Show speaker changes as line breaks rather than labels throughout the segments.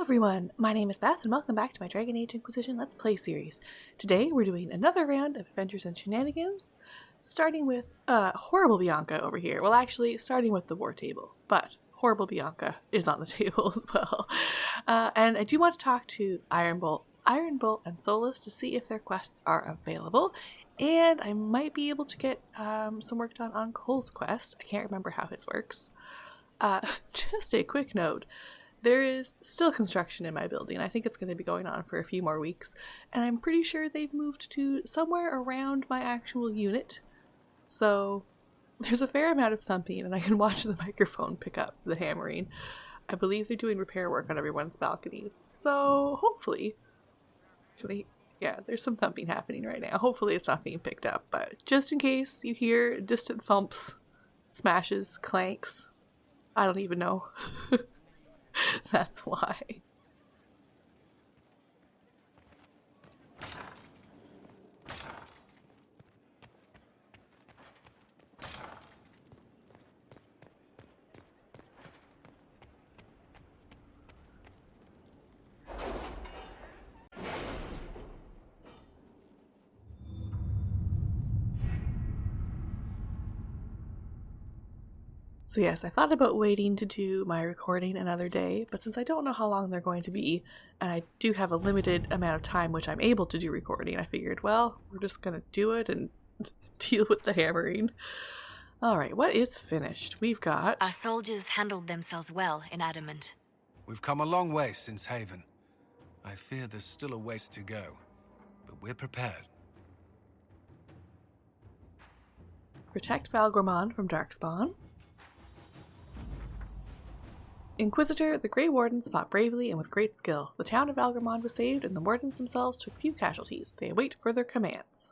everyone, my name is Beth and welcome back to my Dragon Age Inquisition Let's Play series. Today we're doing another round of adventures and shenanigans, starting with Horrible Bianca over here. Well, actually, starting with the war table, but Horrible Bianca is on the table as well. And I do want to talk to Iron Bolt, and Solus to see if their quests are available, and I might be able to get some work done on Cole's quest. I can't remember how his works. Just a quick note. There is still construction in my building. I think it's going to be going on for a few more weeks. And I'm pretty sure they've moved to somewhere around my actual unit. So there's a fair amount of thumping and I can watch the microphone pick up the hammering. I believe they're doing repair work on everyone's balconies. So hopefully, there's some thumping happening right now. Hopefully it's not being picked up. But just in case you hear distant thumps, smashes, clanks, I don't even know. That's why. So yes, I thought about waiting to do my recording another day, but since I don't know how long they're going to be, and I do have a limited amount of time which I'm able to do recording, I figured, well, we're just gonna do it and deal with the hammering. Alright, what is finished? We've got...
Our soldiers handled themselves well in Adamant.
We've come a long way since Haven. I fear there's still a ways to go, but we're prepared.
Protect Valgormond from Darkspawn. Inquisitor, the Grey Wardens fought bravely and with great skill. The town of Valgormond was saved, and the Wardens themselves took few casualties. They await further commands.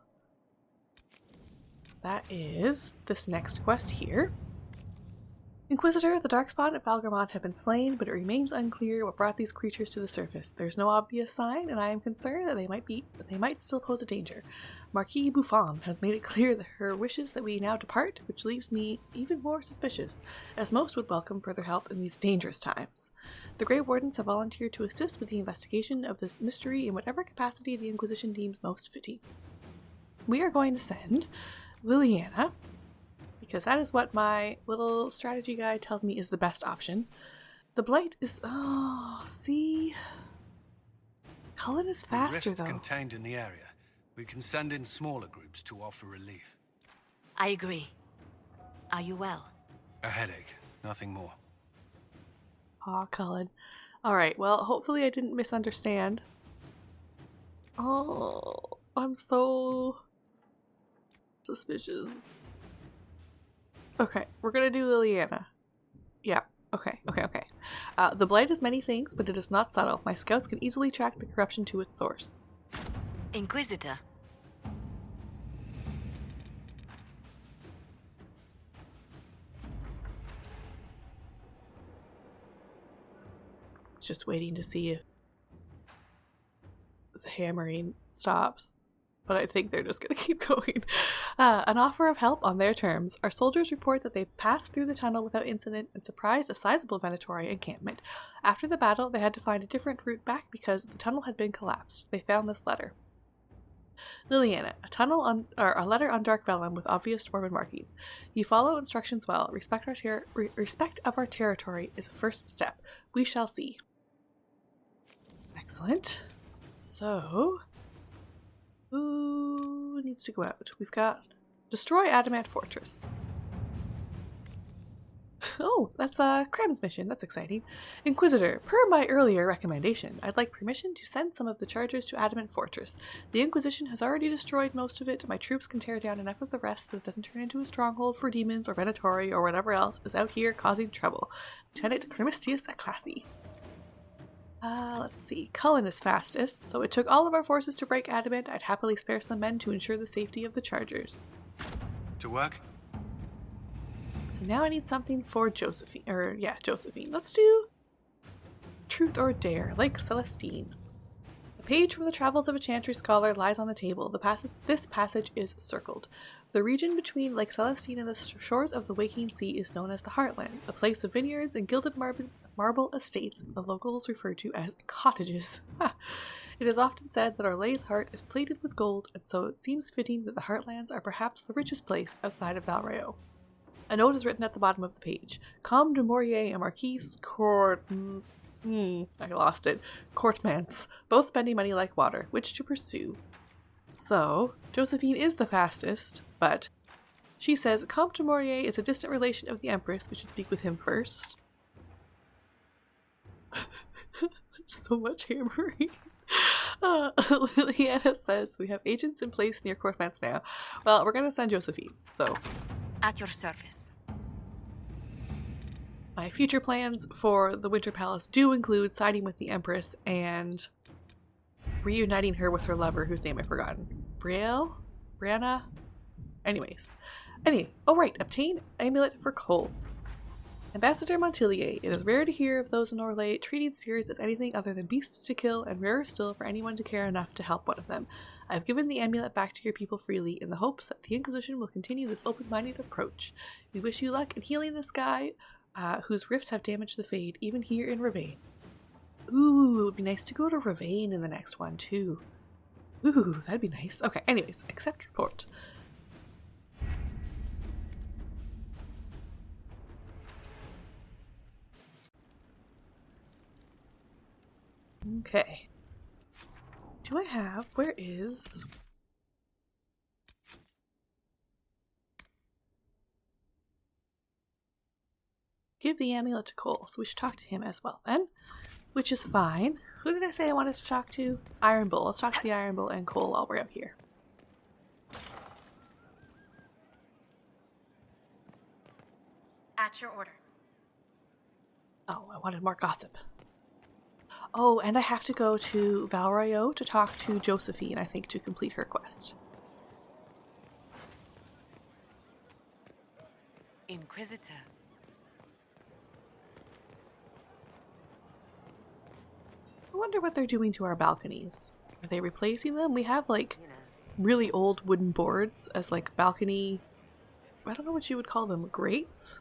That is this next quest here. Inquisitor, the Darkspawn at Valgormond have been slain, but it remains unclear what brought these creatures to the surface. There's no obvious sign, and I am concerned that they might still pose a danger. Marquis Buffon has made it clear that her wishes that we now depart, which leaves me even more suspicious, as most would welcome further help in these dangerous times. The Grey Wardens have volunteered to assist with the investigation of this mystery in whatever capacity the Inquisition deems most fitting. We are going to send Liliana, because that is what my little strategy guide tells me is the best option. The Blight is... oh, see? Cullen is faster,
with risks
though.
Contained in the area, we can send in smaller groups to offer relief.
I agree. Are you well?
A headache, nothing more.
Aw, Cullen. Alright, well, hopefully I didn't misunderstand. Oh, I'm so suspicious. Okay, we're gonna do Liliana. Yeah, okay. The Blight is many things, but it is not subtle. My scouts can easily track the corruption to its source.
Inquisitor.
Just waiting to see if the hammering stops. But I think they're just going to keep going. An offer of help on their terms. Our soldiers report that they passed through the tunnel without incident and surprised a sizable Venatori encampment. After the battle, they had to find a different route back because the tunnel had been collapsed. They found this letter. Liliana, a letter on Dark Vellum with obvious dwarven markings. You follow instructions well. Respect of our territory is a first step. We shall see. Excellent. So... who needs to go out? We've got Destroy Adamant Fortress. Oh, that's Krem's mission. That's exciting. Inquisitor, per my earlier recommendation, I'd like permission to send some of the chargers to Adamant Fortress. The Inquisition has already destroyed most of it. My troops can tear down enough of the rest that it doesn't turn into a stronghold for demons or Venatori or whatever else is out here causing trouble. Lieutenant Cremistius Aclassi. Let's see. Cullen is fastest, so it took all of our forces to break Adamant. I'd happily spare some men to ensure the safety of the chargers.
To work?
So now I need something for Josephine. Josephine. Let's do Truth or Dare, like Celestine. A page from the Travels of a Chantry Scholar lies on the table. This passage is circled. The region between Lake Celestine and the shores of the Waking Sea is known as the Heartlands, a place of vineyards and gilded marble estates the locals refer to as cottages. It is often said that Orlay's heart is plated with gold, and so it seems fitting that the Heartlands are perhaps the richest place outside of Valrayo. A note is written at the bottom of the page. Comte de Maurier and Marquise I lost it. Courtmans, both spending money like water, which to pursue. So, Josephine is the fastest, but she says Comte de Maurier is a distant relation of the Empress. We should speak with him first. So much hammering. Liliana says we have agents in place near Courtmans now. Well, we're going to send Josephine, so.
At your service.
My future plans for the Winter Palace do include siding with the Empress and reuniting her with her lover, whose name I've forgotten. Brielle? Brianna? Anyways. Oh right, obtain amulet for Cole. Ambassador Montilier, it is rare to hear of those in Orlais treating spirits as anything other than beasts to kill, and rarer still for anyone to care enough to help one of them. I have given the amulet back to your people freely in the hopes that the Inquisition will continue this open-minded approach. We wish you luck in healing this guy, whose rifts have damaged the Fade, even here in Ravane. Ooh, it would be nice to go to Ravane in the next one, too. Ooh, that'd be nice. Okay, anyways, accept report. Okay. Do I have... Where is... Give the amulet to Cole, so we should talk to him as well then. Which is fine. Who did I say I wanted to talk to? Iron Bull. Let's talk to the Iron Bull and Cole while we're out here.
At your order.
Oh, I wanted more gossip. Oh, and I have to go to Valrayo to talk to Josephine, I think, to complete her quest.
Inquisitor.
I wonder what they're doing to our balconies. Are they replacing them? We have, like, really old wooden boards as, like, balcony... I don't know what you would call them. Grates?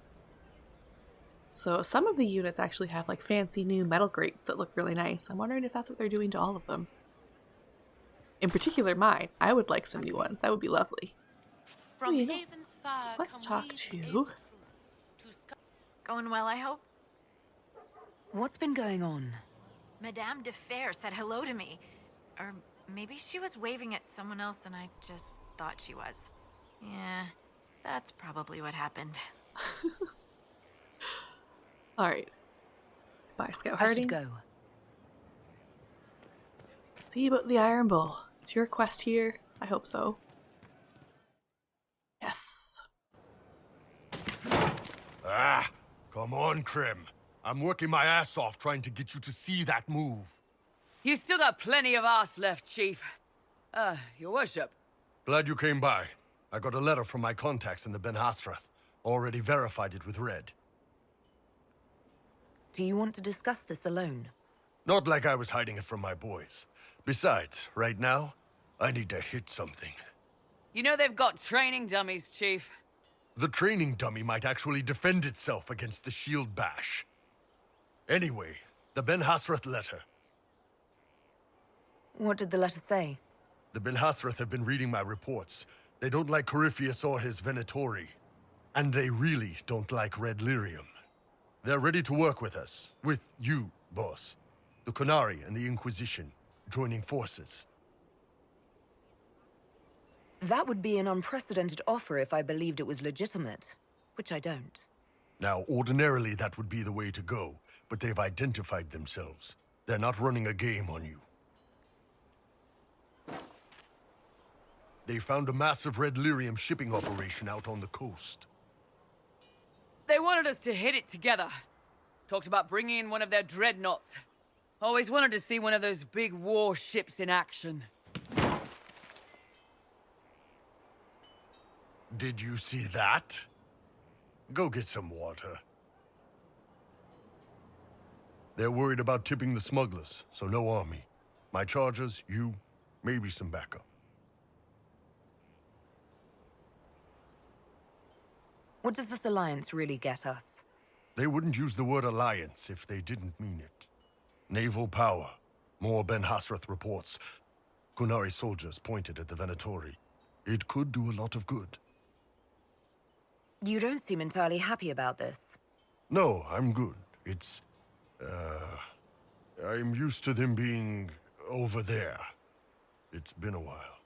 So some of the units actually have, like, fancy new metal grates that look really nice. I'm wondering if that's what they're doing to all of them. In particular mine. I would like some new ones. That would be lovely.
From
you know,
Haven's Fire,
let's talk to...
Going well, I hope?
What's been going on?
Madame de Fer said hello to me. Or maybe she was waving at someone else and I just thought she was. Yeah, that's probably what happened.
Alright. Goodbye, Scout
I
Harding.
should go.
See about the Iron Bull. It's your quest here. I hope so. Yes.
Ah, come on, Krim. I'm working my ass off trying to get you to see that move.
You still got plenty of arse left, Chief. Your worship.
Glad you came by. I got a letter from my contacts in the Ben Hasrath. Already verified it with Red.
Do you want to discuss this alone?
Not like I was hiding it from my boys. Besides, right now, I need to hit something.
You know they've got training dummies, Chief.
The training dummy might actually defend itself against the shield bash. Anyway, the Ben Hasrath letter.
What did the letter say?
The Ben Hasrath have been reading my reports. They don't like Corypheus or his Venatori. And they really don't like Red Lyrium. They're ready to work with us. With you, boss. The Qunari and the Inquisition, joining forces.
That would be an unprecedented offer if I believed it was legitimate, which I don't.
Now, ordinarily that would be the way to go, but they've identified themselves. They're not running a game on you. They found a massive Red Lyrium shipping operation out on the coast.
They wanted us to hit it together. Talked about bringing in one of their dreadnoughts. Always wanted to see one of those big war ships in action.
Did you see that? Go get some water. They're worried about tipping the smugglers, so no army. My chargers, you, maybe some backup.
What does this alliance really get us?
They wouldn't use the word alliance if they didn't mean it. Naval power. More Ben Hasrath reports. Kunari soldiers pointed at the Venatori. It could do a lot of good.
You don't seem entirely happy about this.
No, I'm good. It's... I'm used to them being over there. It's been a while.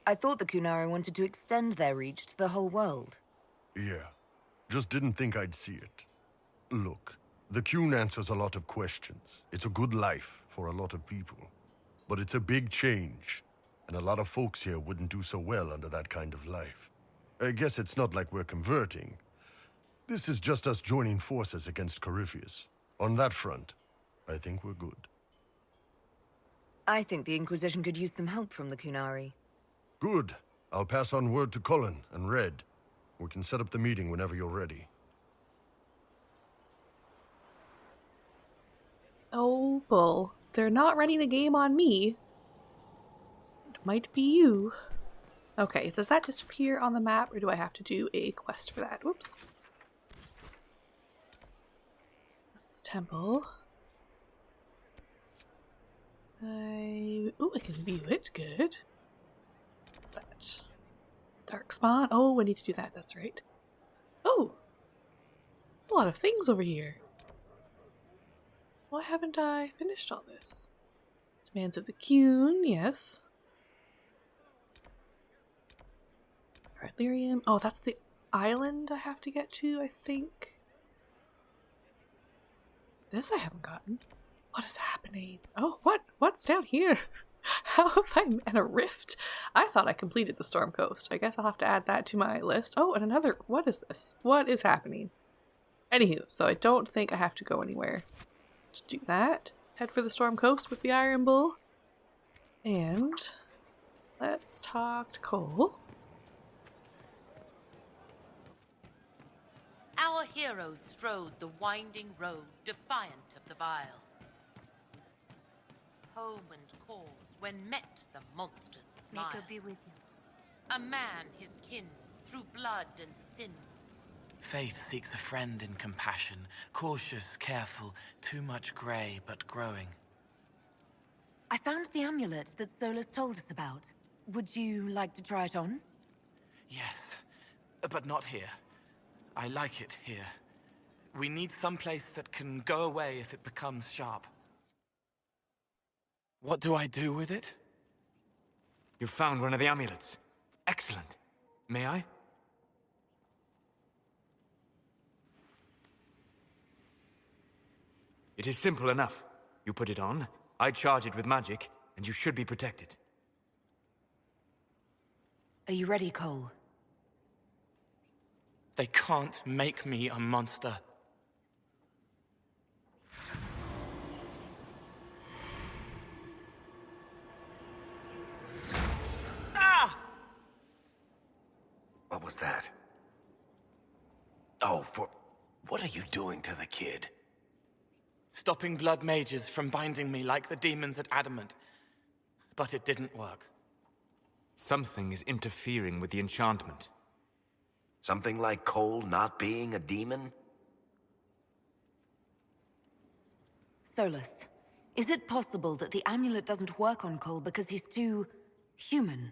I thought the Kunari wanted to extend their reach to the whole world.
Yeah. Just didn't think I'd see it. Look, the Qun answers a lot of questions. It's a good life for a lot of people. But it's a big change, and a lot of folks here wouldn't do so well under that kind of life. I guess it's not like we're converting. This is just us joining forces against Corypheus. On that front, I think we're good.
I think the Inquisition could use some help from the Kunari.
Good. I'll pass on word to Cullen and Red. We can set up the meeting whenever you're ready.
Oh, bull. They're not running a game on me. It might be you. Okay, does that just appear on the map, or do I have to do a quest for that? Whoops. That's the temple. Ooh, I can view it. Good. What's that? Dark spawn. Oh, I need to do that. That's right. Oh! A lot of things over here. Why haven't I finished all this? Demands of the Qun, yes. Red lyrium. Oh, that's the island I have to get to, I think. This I haven't gotten. What is happening? Oh, what's down here? How have I met a rift? I thought I completed the Storm Coast. I guess I'll have to add that to my list. Oh, and another. What is this? What is happening? Anywho, so I don't think I have to go anywhere to do that. Head for the Storm Coast with the Iron Bull. And let's talk to Cole.
Our heroes strode the winding road, defiant of the vile. Home and cause, when met the monster's smile.
May God be with you.
A man his kin, through blood and sin.
Faith seeks a friend in compassion, cautious, careful, too much grey, but growing.
I found the amulet that Solus told us about. Would you like to try it on?
Yes, but not here. I like it here. We need some place that can go away if it becomes sharp. What do I do with it?
You found one of the amulets. Excellent. May I? It is simple enough. You put it on, I charge it with magic, and you should be protected.
Are you ready, Cole?
They can't make me a monster. Ah!
What was that? Oh, what are you doing to the kid?
Stopping blood mages from binding me like the demons at Adamant. But it didn't work.
Something is interfering with the enchantment.
Something like Cole not being a demon?
Solus, is it possible that the amulet doesn't work on Cole because he's too human?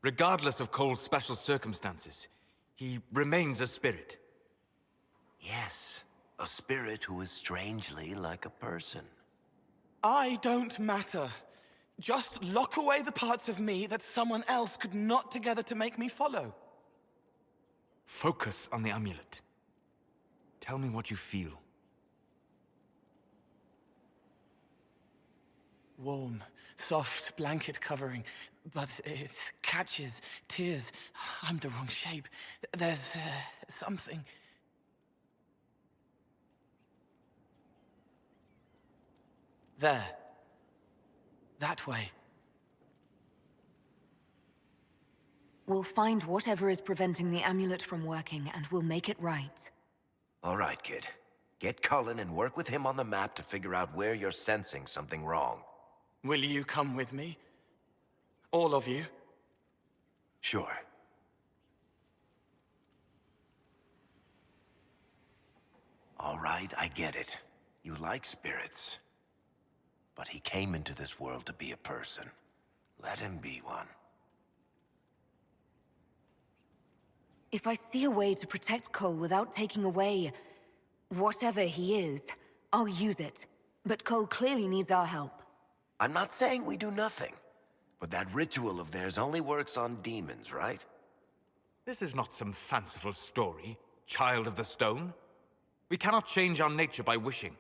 Regardless of Cole's special circumstances, he remains a spirit.
Yes, a spirit who is strangely like a person.
I don't matter. Just lock away the parts of me that someone else could knot together to make me follow.
Focus on the amulet. Tell me what you feel.
Warm, soft blanket covering, but it catches tears. I'm the wrong shape. There's something. There. That way.
We'll find whatever is preventing the amulet from working, and we'll make it right.
All right, kid. Get Cullen and work with him on the map to figure out where you're sensing something wrong.
Will you come with me? All of you?
Sure. All right, I get it. You like spirits. But he came into this world to be a person. Let him be one.
If I see a way to protect Cole without taking away whatever he is, I'll use it. But Cole clearly needs our help.
I'm not saying we do nothing. But that ritual of theirs only works on demons, right?
This is not some fanciful story, child of the stone. We cannot change our nature by wishing.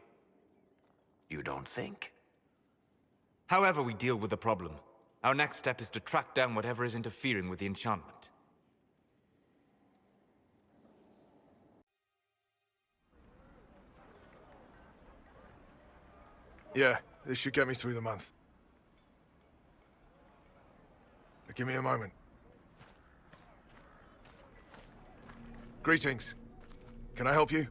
You don't think?
However we deal with the problem, our next step is to track down whatever is interfering with the enchantment.
Yeah, this should get me through the month. Now give me a moment. Greetings. Can I help you?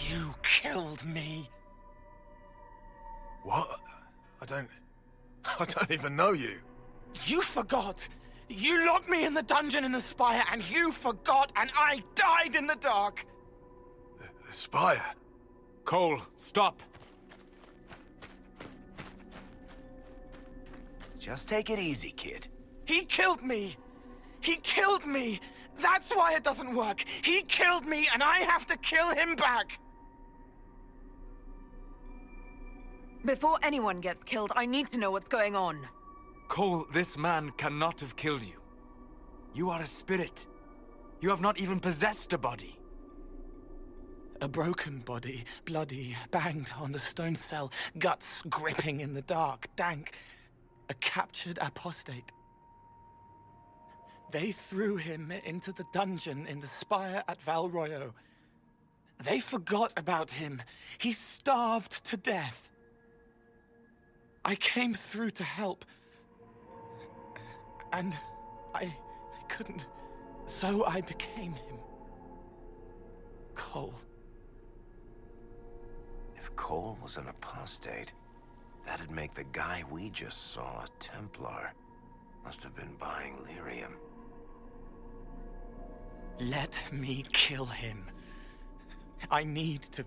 You killed me.
What? I don't even know you.
You forgot. You locked me in the dungeon in the spire, and you forgot, and I died in the dark.
The spire?
Cole, stop!
Just take it easy, kid.
He killed me. He killed me. That's why it doesn't work. He killed me, and I have to kill him back.
Before anyone gets killed, I need to know what's going on.
Cole, this man cannot have killed you. You are a spirit. You have not even possessed a body.
A broken body, bloody, banged on the stone cell, guts gripping in the dark, dank. A captured apostate. They threw him into the dungeon in the spire at Val Royo. They forgot about him. He starved to death. I came through to help. And I couldn't. So I became him. Cole.
If Cole was an apostate, that'd make the guy we just saw a Templar. Must have been buying lyrium.
Let me kill him. I need to.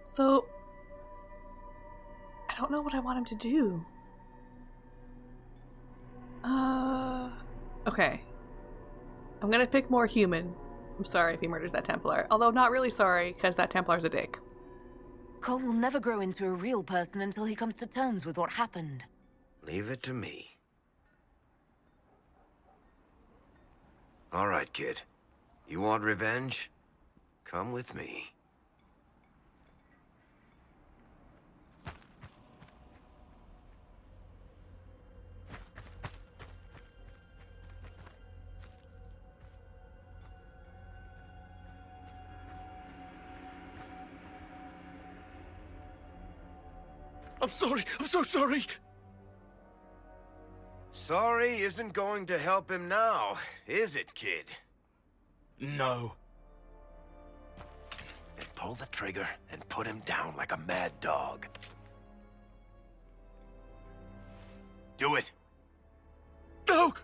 So, I don't know what I want him to do. Okay. I'm gonna pick more human. I'm sorry if he murders that Templar. Although not really sorry, because that Templar's a dick.
Cole will never grow into a real person until he comes to terms with what happened.
Leave it to me. All right, kid. You want revenge? Come with me.
I'm sorry. I'm so sorry.
Sorry isn't going to help him now, is it, kid?
No.
Then pull the trigger and put him down like a mad dog. Do it.
No!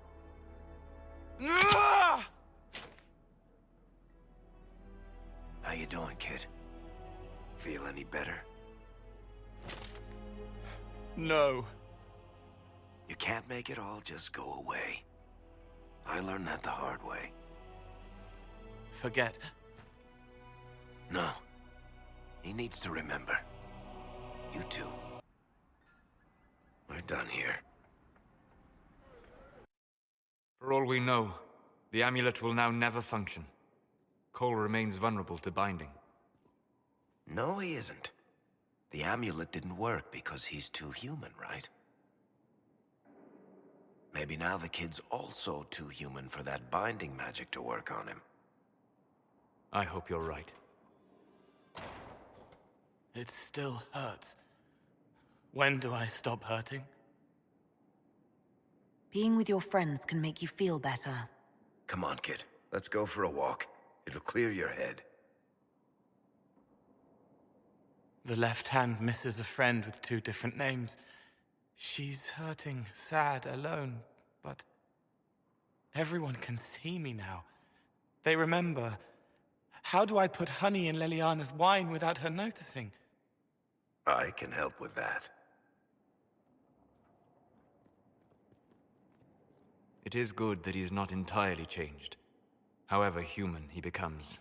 Ah!
How you doing, kid? Feel any better?
No.
You can't make it all just go away. I learned that the hard way.
Forget.
No. He needs to remember. You too. We're done here.
For all we know, the amulet will now never function. Cole remains vulnerable to binding.
No, he isn't. The amulet didn't work because he's too human, right? Maybe now the kid's also too human for that binding magic to work on him.
I hope you're right.
It still hurts. When do I stop hurting?
Being with your friends can make you feel better.
Come on, kid. Let's go for a walk. It'll clear your head.
The left hand misses a friend with 2 different names. She's hurting, sad, alone, but everyone can see me now. They remember. How do I put honey in Leliana's wine without her noticing?
I can help with that.
It is good that he is not entirely changed, however human he becomes.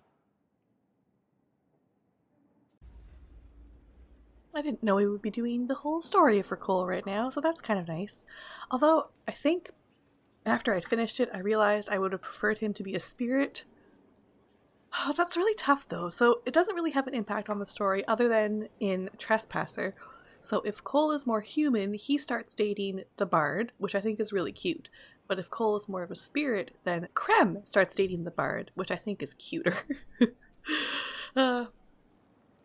I didn't know we would be doing the whole story for Cole right now, so that's kind of nice. Although, I think after I'd finished it, I realized I would have preferred him to be a spirit. Oh, that's really tough, though. So it doesn't really have an impact on the story other than in Trespasser. So if Cole is more human, he starts dating the bard, which I think is really cute. But if Cole is more of a spirit, then Krem starts dating the bard, which I think is cuter.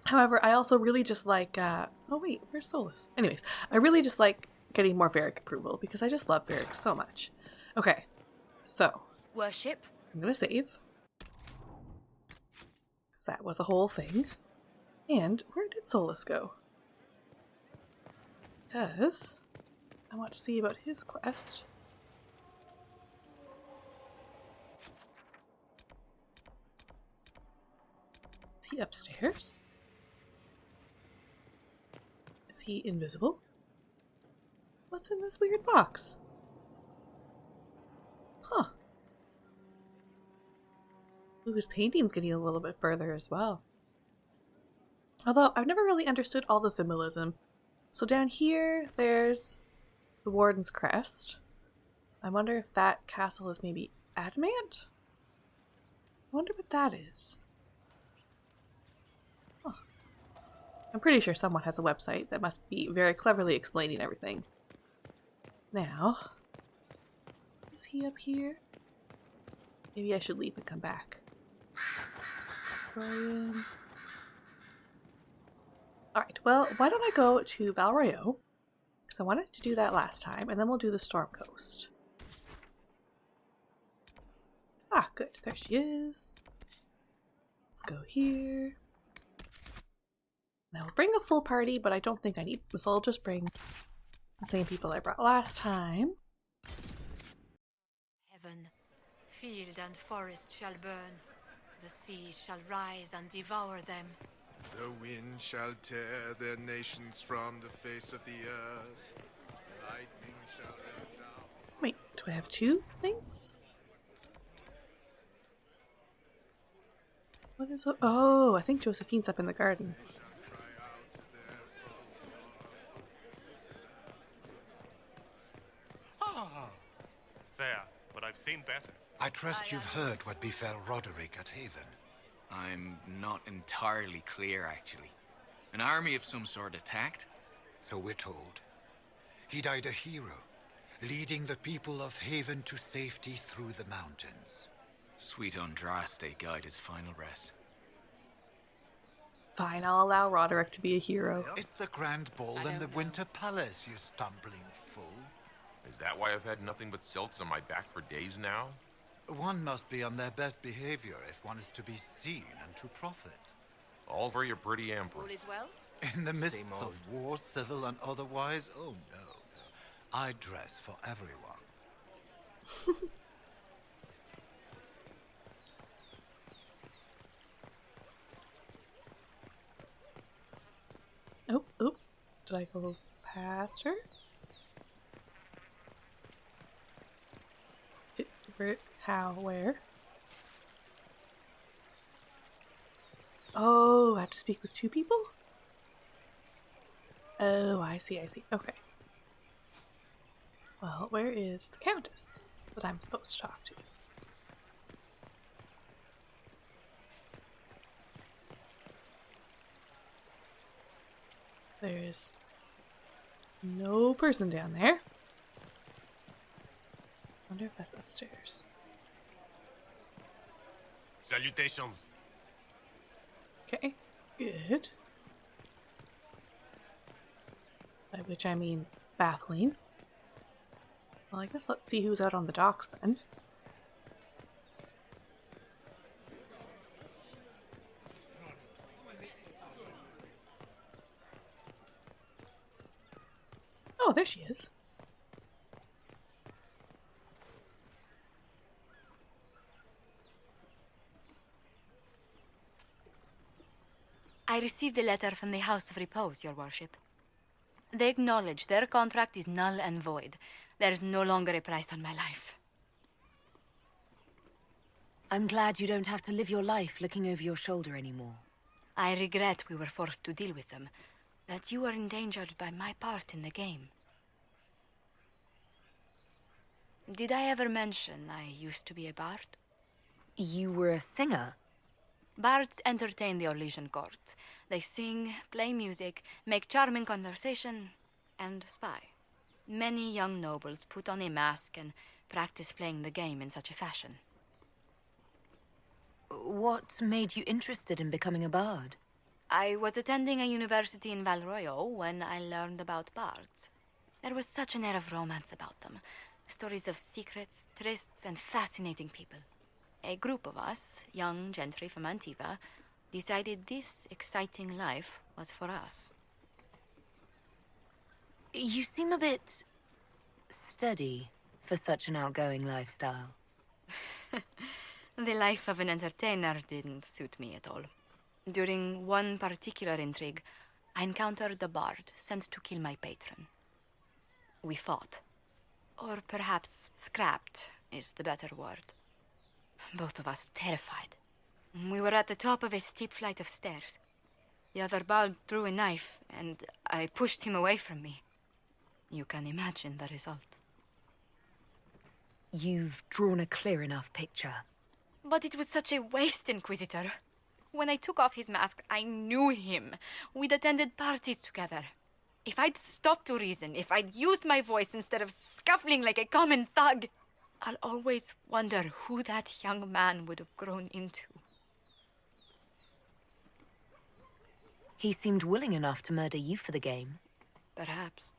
However, I also really just like, oh wait, where's Solus? Anyways, I really just like getting more Varric approval because I just love Varric so much. Okay, so.
Worship?
I'm gonna save. Because that was a whole thing. And where did Solus go? Because I want to see about his quest. Is he upstairs? Is he invisible? What's in this weird box? Huh. Ooh, his painting's getting a little bit further as well. Although, I've never really understood all the symbolism. So down here, there's the Warden's Crest. I wonder if that castle is maybe adamant? I wonder what that is. Huh. I'm pretty sure someone has a website that must be very cleverly explaining everything. Now, is he up here? Maybe I should leave and come back. Brian. Alright, well, why don't I go to Valroyo? Because I wanted to do that last time, and then we'll do the Storm Coast. Ah, good. There she is. Let's go here. Now, we'll bring a full party, but I don't think I need them, so I'll just bring the same people I brought last time.
Heaven, field and forest shall burn. The sea shall rise and devour them.
The wind shall tear their nations from the face of the earth. Lightning shall rain down.
Wait, do I have 2 things? What is it? Oh, I think Josephine's up in the garden.
Fair, but I've seen better.
I trust you've heard what befell Roderick at Haven.
I'm not entirely clear, actually. An army of some sort attacked?
So we're told. He died a hero, leading the people of Haven to safety through the mountains.
Sweet Andraste guide his final rest.
Fine, I'll allow Roderick to be a hero.
It's the grand ball in the Winter Palace, you stumbling fool.
Is that why I've had nothing but silts on my back for days now?
One must be on their best behavior if one is to be seen and to profit.
All for your pretty empress.
All is well?
In the midst of war, civil and otherwise, oh no. I dress for everyone.
Oh, did I go past her? Where? How? Where? Oh, I have to speak with 2 people? Oh, I see. Okay. Well, where is the Countess that I'm supposed to talk to? There's no person down there. Wonder if that's upstairs.
Salutations.
Okay, good. By which I mean baffling. Well, I guess let's see who's out on the docks then. Oh, there she is.
I received a letter from the House of Repose, Your Worship. They acknowledge their contract is null and void. There is no longer a price on my life.
I'm glad you don't have to live your life looking over your shoulder anymore.
I regret we were forced to deal with them, that you were endangered by my part in the game. Did I ever mention I used to be a bard?
You were a singer?
Bards entertain the Orlesian court. They sing, play music, make charming conversation, and spy. Many young nobles put on a mask and practice playing the game in such a fashion.
What made you interested in becoming a bard?
I was attending a university in Valroyo when I learned about bards. There was such an air of romance about them. Stories of secrets, trysts, and fascinating people. A group of us, young gentry from Antiva, decided this exciting life was for us.
You seem a bit steady for such an outgoing lifestyle.
The life of an entertainer didn't suit me at all. During one particular intrigue, I encountered a bard sent to kill my patron. We fought. Or perhaps scrapped is the better word. Both of us terrified. We were at the top of a steep flight of stairs. The other bard drew a knife, and I pushed him away from me. You can imagine the result.
You've drawn a clear enough picture.
But it was such a waste, Inquisitor. When I took off his mask, I knew him. We'd attended parties together. If I'd stopped to reason, if I'd used my voice instead of scuffling like a common thug, I'll always wonder who that young man would have grown into.
He seemed willing enough to murder you for the game.
Perhaps.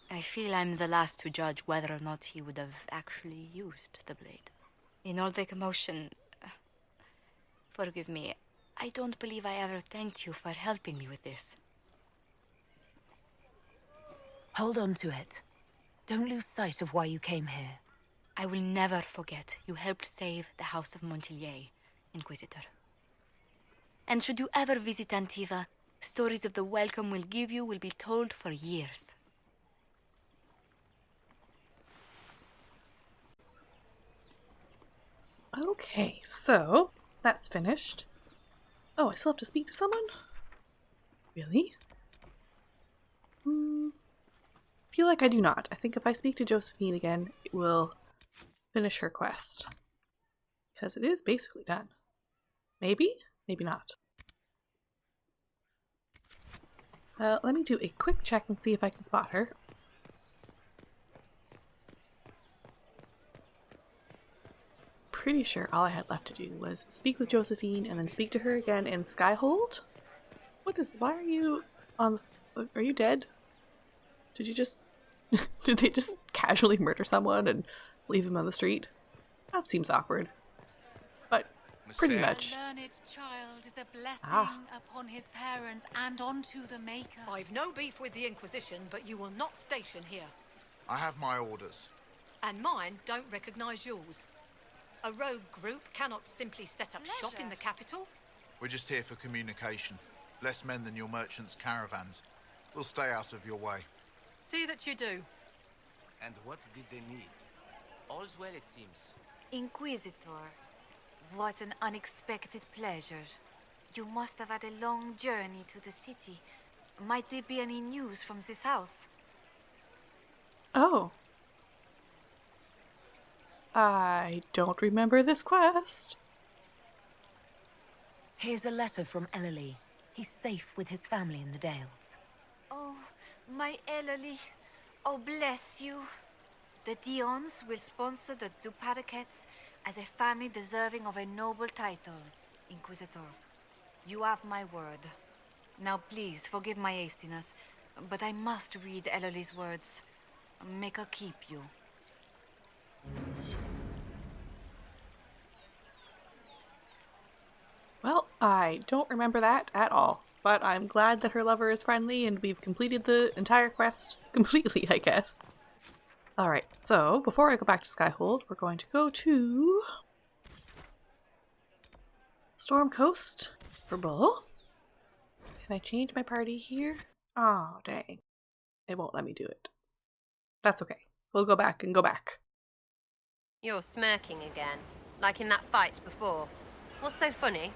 I feel I'm the last to judge whether or not he would have actually used the blade. In all the commotion... forgive me, I don't believe I ever thanked you for helping me with this.
Hold on to it. Don't lose sight of why you came here.
I will never forget you helped save the House of Montillier, Inquisitor. And should you ever visit Antiva, stories of the welcome we'll give you will be told for years.
Okay, so that's finished. Oh, I still have to speak to someone? Really? Feel like I do not. I think if I speak to Josephine again, it will finish her quest. Because it is basically done. Maybe? Maybe not. Let me do a quick check and see if I can spot her. Pretty sure all I had left to do was speak with Josephine and then speak to her again in Skyhold? Why are you on the, are you dead? Did you just, did they just casually murder someone and leave him on the street? That seems awkward. But pretty much.
A learned child is a blessing upon his parents and onto the Maker.
I've no beef with the Inquisition, but you will not station here.
I have my orders.
And mine don't recognize yours. A rogue group cannot simply set up shop in the capital.
We're just here for communication. Less men than your merchants' caravans. We'll stay out of your way.
See that you do.
And what did they need? All's well, it seems.
Inquisitor, what an unexpected pleasure. You must have had a long journey to the city. Might there be any news from this house?
Oh. I don't remember this quest.
Here's a letter from Ellerly. He's safe with his family in the Dales.
Oh, my Ellerly. Oh, bless you. The Dions will sponsor the Duparakets as a family deserving of a noble title, Inquisitor. You have my word. Now please, forgive my hastiness, but I must read Ellerly's words. Make her keep you.
Well, I don't remember that at all, but I'm glad that her lover is friendly and we've completed the entire quest completely, I guess. Alright, so before I go back to Skyhold, we're going to go to Storm Coast for Bull. Can I change my party here? Oh, dang. It won't let me do it. That's okay. We'll go back and go back.
You're smirking again, like in that fight before. What's so funny?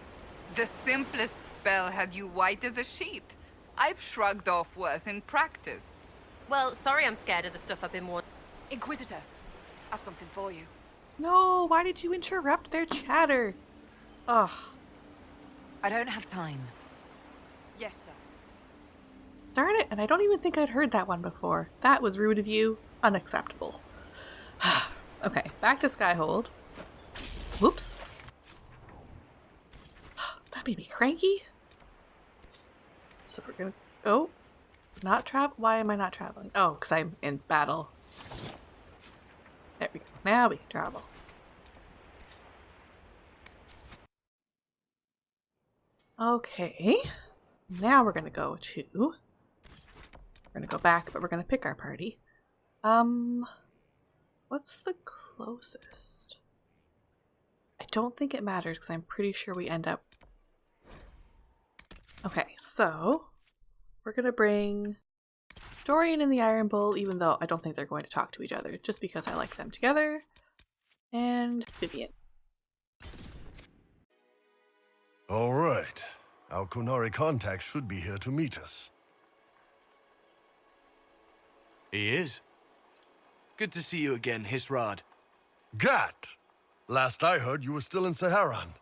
The simplest spell had you white as a sheet. I've shrugged off worse in practice.
Well, sorry I'm scared of the stuff I've been worn.
Inquisitor, I've something for you.
No, why did you interrupt their chatter? Ugh.
I don't have time. Yes, sir.
Darn it, and I don't even think I'd heard that one before. That was rude of you. Unacceptable. Okay, back to Skyhold. Whoops. That made me cranky. So we're gonna... Oh. Not travel? Why am I not traveling? Oh, because I'm in battle. There we go. Now we can travel. Okay. Now we're gonna go to... We're gonna go back, but we're gonna pick our party. What's the closest? I don't think it matters because I'm pretty sure we end up... Okay, so we're gonna bring Dorian and the Iron Bull, even though I don't think they're going to talk to each other, just because I like them together. And Vivian.
All right. Our Kunari contact should be here to meet us.
He is. Good to see you again, Hisrad.
Gat! Last I heard, you were still in Saharan.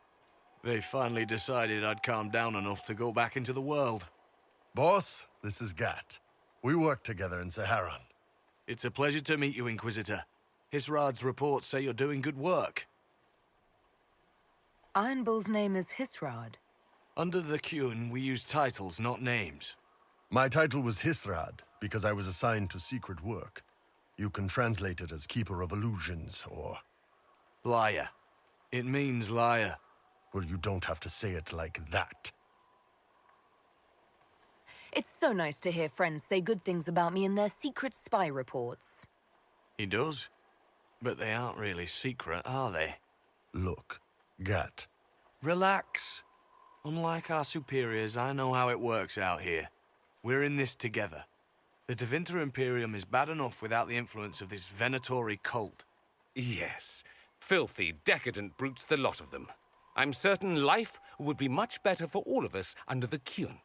They finally decided I'd calmed down enough to go back into the world.
Boss, this is Gat. We worked together in Saharan.
It's a pleasure to meet you, Inquisitor. Hisrad's reports say you're doing good work.
Iron Bull's name is Hisrad.
Under the Qun, we use titles, not names.
My title was Hisrad, because I was assigned to secret work. You can translate it as Keeper of Illusions, or...
Liar. It means liar.
Well, you don't have to say it like that.
It's so nice to hear friends say good things about me in their secret spy reports.
He does. But they aren't really secret, are they?
Look, Gat.
Relax. Unlike our superiors, I know how it works out here. We're in this together. The Tevinter Imperium is bad enough without the influence of this Venatori cult.
Yes. Filthy, decadent brutes, the lot of them. I'm certain life would be much better for all of us under the Qun.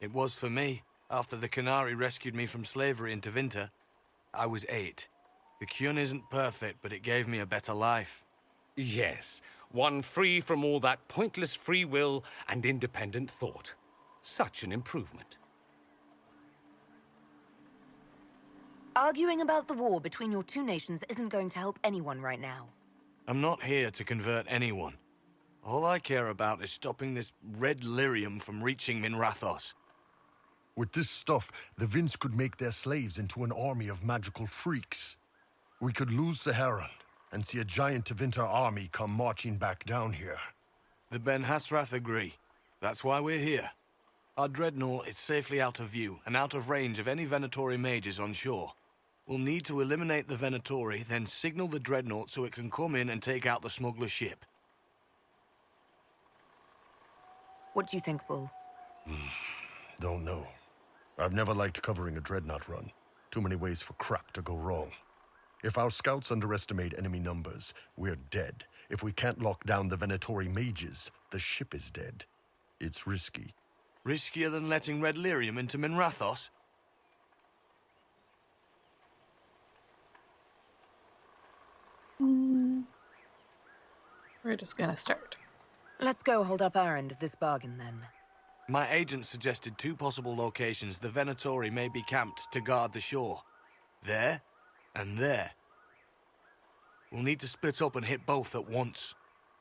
It was for me. After the Qunari rescued me from slavery in Tevinter, I was 8. The Qun isn't perfect, but it gave me a better life.
Yes, one free from all that pointless free will and independent thought. Such an improvement.
Arguing about the war between your two nations isn't going to help anyone right now.
I'm not here to convert anyone. All I care about is stopping this red lyrium from reaching Minrathos.
With this stuff, the Vince could make their slaves into an army of magical freaks. We could lose Saharan and see a giant Tevinter army come marching back down here.
The Ben Hasrath agree. That's why we're here. Our dreadnought is safely out of view and out of range of any Venatori mages on shore. We'll need to eliminate the Venatori, then signal the dreadnought so it can come in and take out the smuggler ship.
What do you think, Bull?
Don't know. I've never liked covering a dreadnought run. Too many ways for crap to go wrong. If our scouts underestimate enemy numbers, we're dead. If we can't lock down the Venatori mages, the ship is dead. It's risky.
Riskier than letting red lyrium into Minrathos?
We're just gonna start.
Let's go hold up our end of this bargain, then.
My agent suggested 2 possible locations the Venatori may be camped to guard the shore. There, and there. We'll need to split up and hit both at once.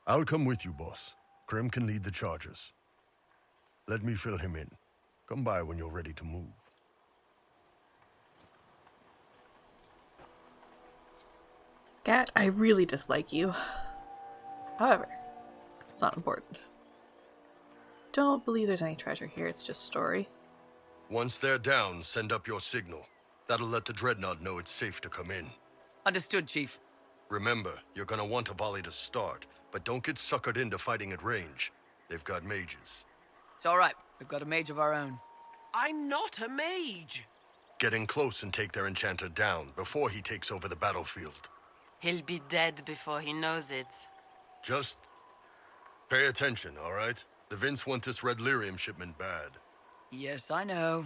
I'll come with you, boss. Krim can lead the charges. Let me fill him in. Come by when you're ready to move.
Gat, I really dislike you. However, it's not important. Don't believe there's any treasure here, it's just story.
Once they're down, send up your signal. That'll let the Dreadnought know it's safe to come in.
Understood, Chief.
Remember, you're gonna want a volley to start, but don't get suckered into fighting at range. They've got mages.
It's all right. We've got a mage of our own.
I'm not a mage.
Get in close and take their enchanter down before he takes over the battlefield.
He'll be dead before he knows it.
Just pay attention, all right? The Vince want this red lyrium shipment bad.
Yes, I know.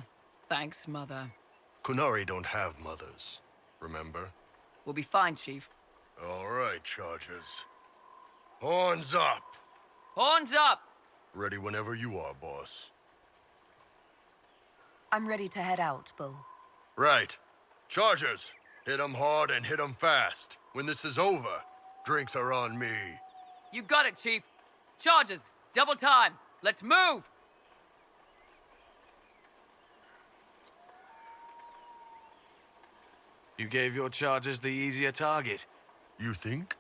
Thanks, Mother.
Kunari don't have mothers, remember?
We'll be fine, Chief.
All right, Chargers. Horns up!
Horns up!
Ready whenever you are, boss.
I'm ready to head out, Bull.
Right. Chargers, hit 'em hard and hit 'em fast. When this is over, drinks are on me.
You got it, Chief. Charges! Double time! Let's move!
You gave your chargers the easier target.
You think?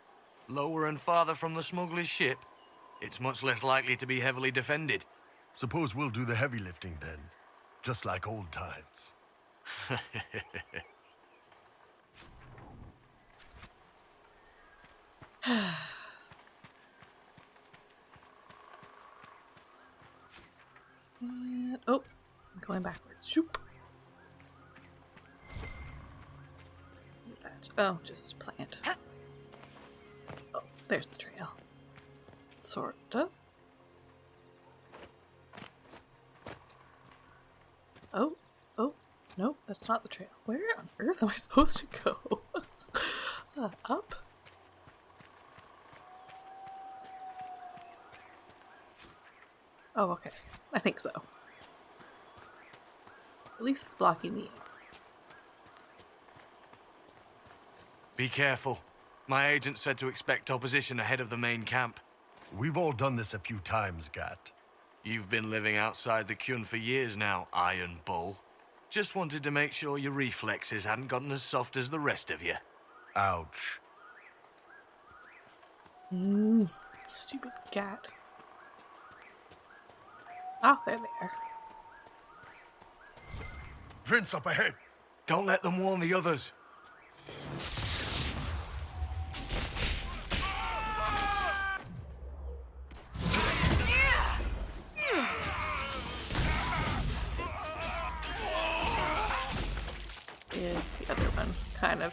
Lower and farther from the smuggler's ship, it's much less likely to be heavily defended.
Suppose we'll do the heavy lifting then. Just like old times.
And, oh, I'm going backwards. Shoop. What is that? Oh, just plant. Oh, there's the trail. Sort of. Oh, oh, no, that's not the trail. Where on earth am I supposed to go? Up? Oh, okay. I think so. At least it's blocking the air.
Be careful. My agent said to expect opposition ahead of the main camp.
We've all done this a few times, Gat.
You've been living outside the Kyun for years now, Iron Bull. Just wanted to make sure your reflexes hadn't gotten as soft as the rest of you.
Ouch.
Stupid cat. Oh, there they are.
Vince up ahead!
Don't let them warn the others.
Is the other one, kind of.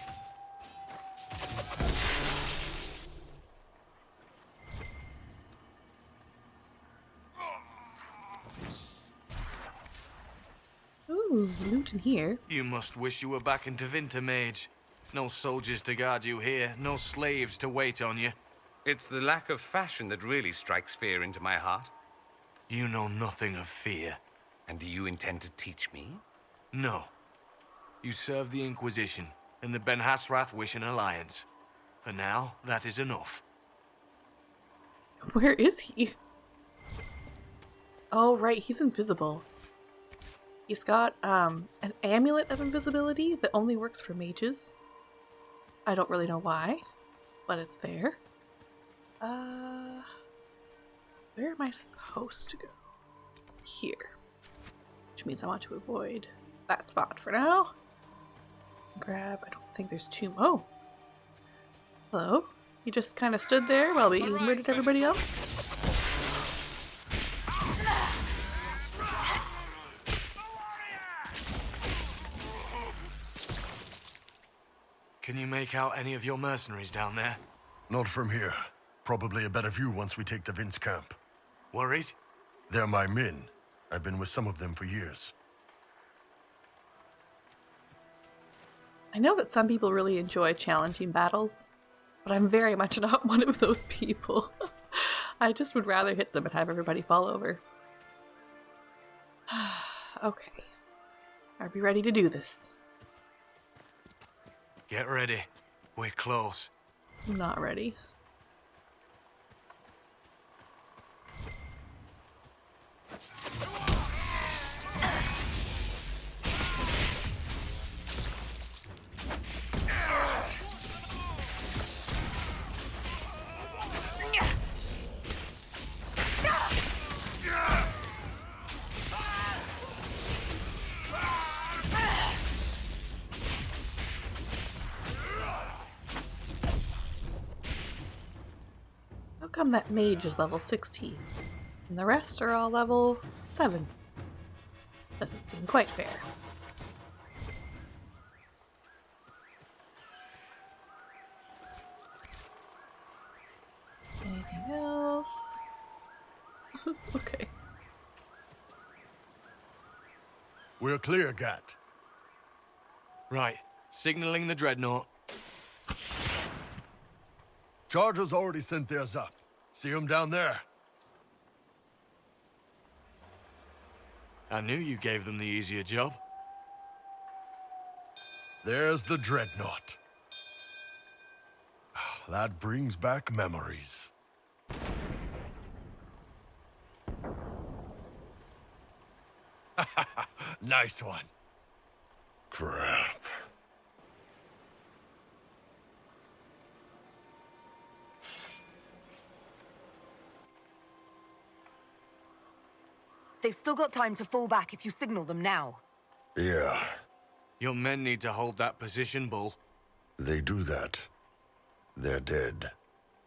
Ooh, loot in here.
You must wish you were back in Tevinter, Mage. No soldiers to guard you here, no slaves to wait on you.
It's the lack of fashion that really strikes fear into my heart.
You know nothing of fear.
And do you intend to teach me?
No. You serve the Inquisition, and the Ben Hasrath wish an alliance. For now, that is enough.
Where is he? Oh, right, he's invisible. He's got, an amulet of invisibility that only works for mages. I don't really know why, but it's there. Where am I supposed to go? Here. Which means I want to avoid that spot for now. Grab, I don't think there's two. Oh! Hello? You just kind of stood there while we murdered everybody else?
Can you make out any of your mercenaries down there?
Not from here. Probably a better view once we take the Vince camp.
Worried?
They're my men. I've been with some of them for years.
I know that some people really enjoy challenging battles, but I'm very much not one of those people. I just would rather hit them and have everybody fall over. Okay. Are we ready to do this?
Get ready. We're close.
I'm not ready. come that mage is level 16? And the rest are all level 7. Doesn't seem quite fair. Anything else? Okay.
We're clear, Gat.
Right. Signaling the dreadnought.
Chargers already sent theirs up. See them down there?
I knew you gave them the easier job.
There's the dreadnought. That brings back memories. Nice one. Crap.
They've still got time to fall back if you signal them now.
Yeah.
Your men need to hold that position, Bull.
They do that. They're dead.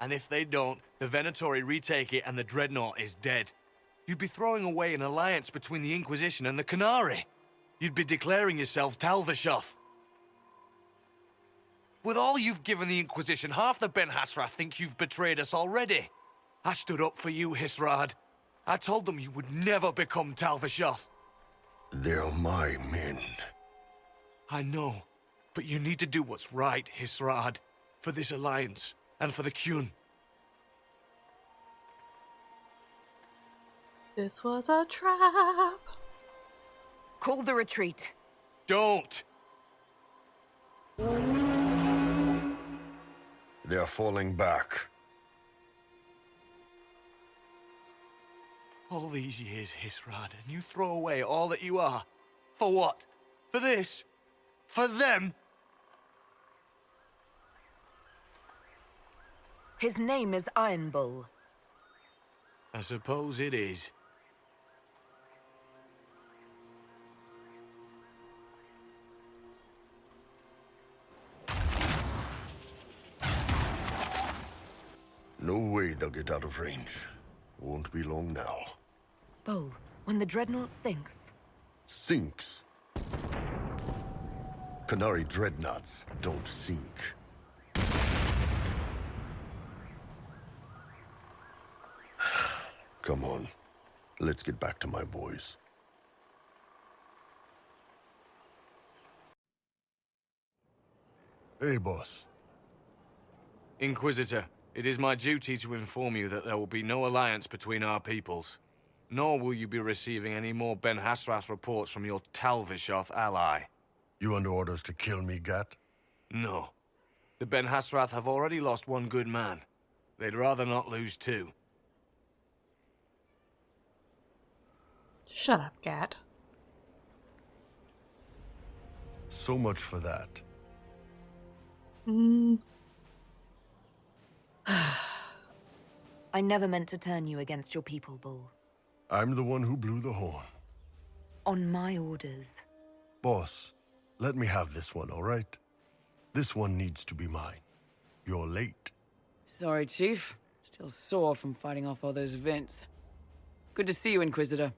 And if they don't, the Venatori retake it and the dreadnought is dead. You'd be throwing away an alliance between the Inquisition and the Canary. You'd be declaring yourself Talvishoth. With all you've given the Inquisition, half the Ben Hassrath think you've betrayed us already. I stood up for you, Hisrad. I told them you would never become Talvishoth.
They're my men.
I know, but you need to do what's right, Hisrad, for this alliance and for the Qun.
This was a trap.
Call the retreat.
Don't!
They're falling back.
All these years, Hisrad, and you throw away all that you are. For what? For this? For them?
His name is Iron Bull.
I suppose it is.
No way they'll get out of range. Won't be long now.
Bull, when the dreadnought sinks...
Sinks? Canary dreadnoughts don't sink. Come on. Let's get back to my boys. Hey, boss.
Inquisitor, it is my duty to inform you that there will be no alliance between our peoples. Nor will you be receiving any more Ben Hassrath reports from your Talvishoth ally.
You under orders to kill me, Gat?
No. The Ben Hassrath have already lost one good man. They'd rather not lose two.
Shut up, Gat.
So much for that.
I never meant to turn you against your people, Bull.
I'm the one who blew the horn.
On my orders.
Boss, let me have this one, all right? This one needs to be mine. You're late.
Sorry, Chief. Still sore from fighting off all those vents. Good to see you, Inquisitor.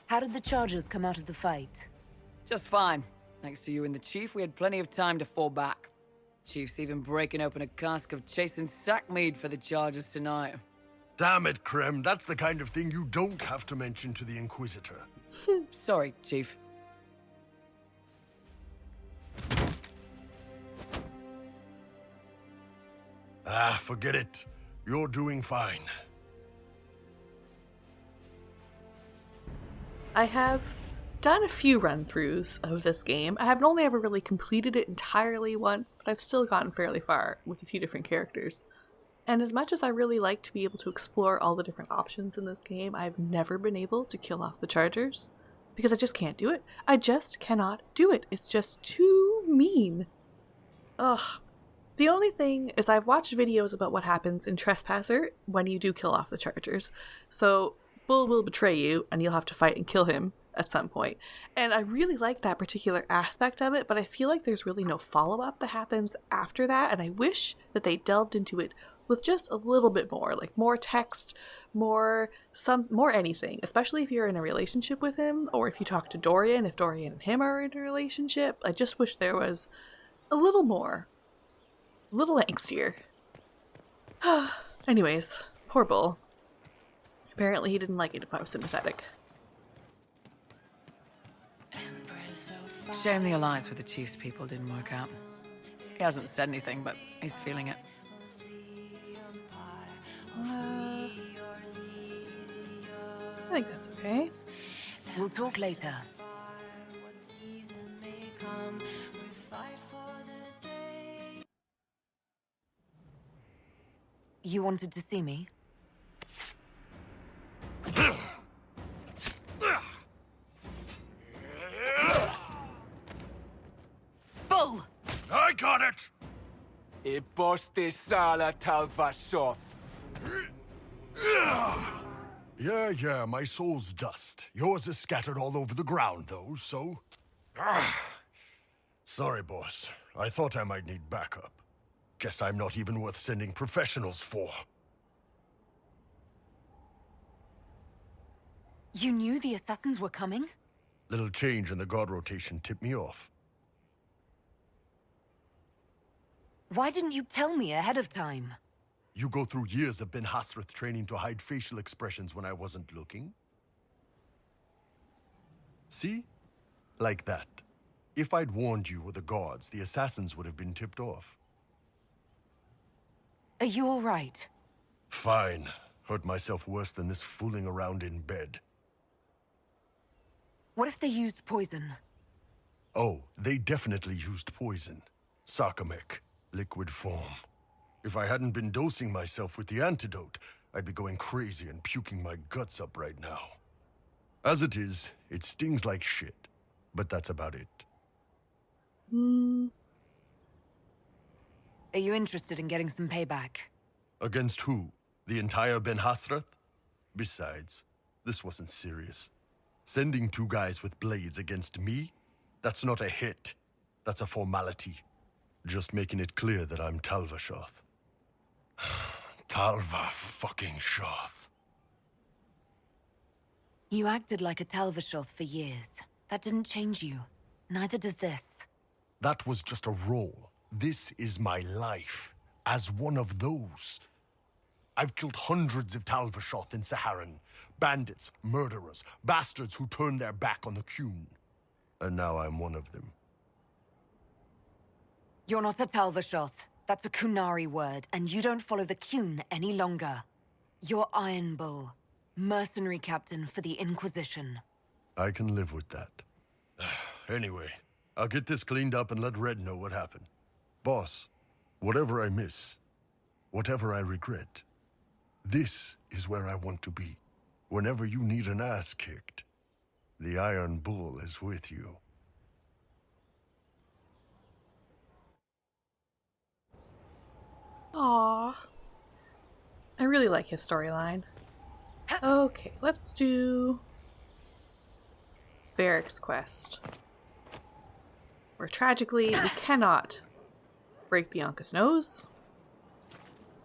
How did the Chargers come out of the fight?
Just fine. Thanks to you and the Chief, we had plenty of time to fall back. Chief's even breaking open a cask of chasing sackmead for the Chargers tonight.
Damn it, Krem. That's the kind of thing you don't have to mention to the Inquisitor.
Sorry, Chief.
Ah, forget it. You're doing fine.
I have done a few run-throughs of this game. I have only ever really completed it entirely once, but I've still gotten fairly far with a few different characters. And as much as I really like to be able to explore all the different options in this game, I've never been able to kill off the Chargers. Because I just can't do it. I just cannot do it. It's just too mean. Ugh. The only thing is I've watched videos about what happens in Trespasser when you do kill off the Chargers. So Bull will betray you, and you'll have to fight and kill him. at some point. And I really like that particular aspect of it, but I feel like there's really no follow-up that happens after that, and I wish that they delved into it with just a little bit more, like more text, more anything, especially if you're in a relationship with him, or if you talk to Dorian, if Dorian and him are in a relationship. I just wish there was a little more, a little angstier. Anyways, poor Bull. Apparently he didn't like it if I was sympathetic.
Shame the alliance with the Chief's people didn't work out. He hasn't said anything, but he's feeling it.
I think that's okay.
We'll talk later. You wanted to see me? Bull!
I got it!
Iposte sala talvashoth.
Yeah, my soul's dust. Yours is scattered all over the ground, though, so... Sorry, boss. I thought I might need backup. Guess I'm not even worth sending professionals for.
You knew the assassins were coming?
Little change in the guard rotation tipped me off.
Why didn't you tell me ahead of time?
You go through years of Ben Hasrith training to hide facial expressions when I wasn't looking? See? Like that. If I'd warned you or the guards, the assassins would have been tipped off.
Are you all right?
Fine. Hurt myself worse than this fooling around in bed.
What if they used poison?
Oh, they definitely used poison. Sarcomec. Liquid form. If I hadn't been dosing myself with the antidote, I'd be going crazy and puking my guts up right now. As it is, it stings like shit. But that's about it.
Are you interested in getting some payback?
Against who? The entire Ben Hasrath? Besides, this wasn't serious. Sending 2 guys with blades against me? That's not a hit. That's a formality. Just making it clear that I'm Talvashoth. Talva fucking Shoth.
You acted like a Talvashoth for years. That didn't change you. Neither does this.
That was just a role. This is my life. As one of those. I've killed hundreds of Talvashoth in Saharan. Bandits, murderers, bastards who turned their back on the Qun. And now I'm one of them.
You're not a Talvashoth. That's a Kunari word, and you don't follow the Qun any longer. You're Iron Bull, mercenary captain for the Inquisition.
I can live with that. Anyway, I'll get this cleaned up and let Red know what happened. Boss, whatever I miss, whatever I regret, this is where I want to be. Whenever you need an ass kicked, the Iron Bull is with you.
Aww. I really like his storyline. Okay, let's do Varric's quest. Where tragically, we cannot break Bianca's nose.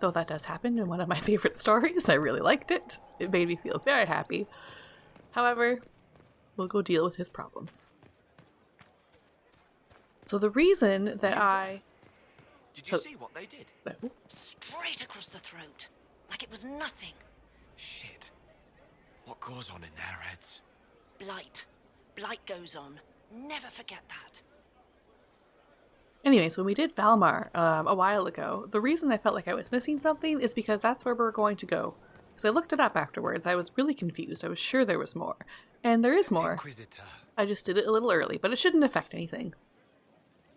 Though that does happen in one of my favorite stories. I really liked it. It made me feel very happy. However, we'll go deal with his problems. So the reason that I...
Did you see what they did?
No.
Straight across the throat. Like it was nothing.
Shit. What goes on in their heads?
Blight. Blight goes on. Never forget that.
Anyways, when we did Valmar a while ago, the reason I felt like I was missing something is because that's where we're going to go. Because I looked it up afterwards. I was really confused. I was sure there was more. And there is more.
Inquisitor.
I just did it a little early, but it shouldn't affect anything.